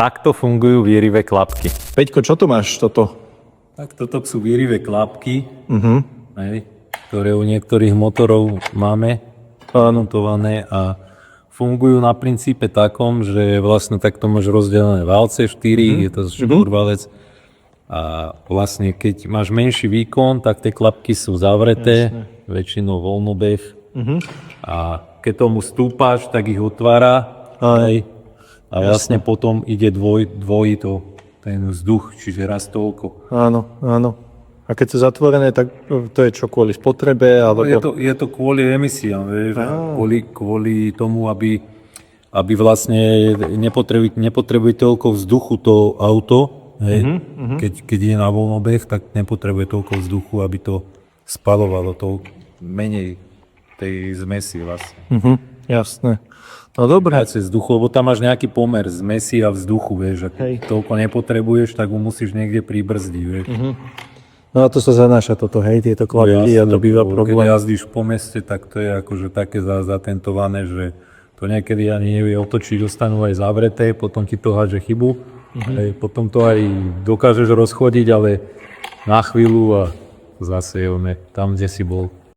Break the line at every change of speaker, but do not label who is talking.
takto fungujú výrivé klapky.
Peťko, čo tu máš toto?
Tak toto sú výrivé klapky, hej, ktoré u niektorých motorov máme montované a fungujú na princípe takom, že vlastne takto máš rozdelené válce 4, je to štvorvalec a vlastne keď máš menší výkon, tak tie klapky sú zavreté, väčšinou voľnobeh a keď tomu stúpaš, tak ich otvára hej, a vlastne potom ide dvojito ten vzduch, čiže raz toľko.
Áno, áno. A keď sú zatvorené, tak to je čo, kvôli spotrebe? Alebo...
Je to kvôli emisiám, vieš, kvôli tomu, aby vlastne nepotrebuje toľko vzduchu to auto, hej. Keď je na voľnobeh, tak nepotrebuje toľko vzduchu, aby to spalovalo to menej tej zmesi vlastne.
Jasné. No dobré.
Cez vzduchu, lebo tam máš nejaký pomer zmesi a vzduchu, vieš, ak toľko nepotrebuješ, tak ho musíš niekde pribrzdiť, vieš.
No a to sa zanáša toto, hej, tieto klapky a to býva problém.
Keď jazdíš po meste, tak to je akože také zatentované, že to niekedy ani nevie otočiť, dostanú aj zavreté, potom ti to hádže chybu, hej, potom to aj dokážeš rozchodiť, ale na chvíľu a zase je tam, kde si bol.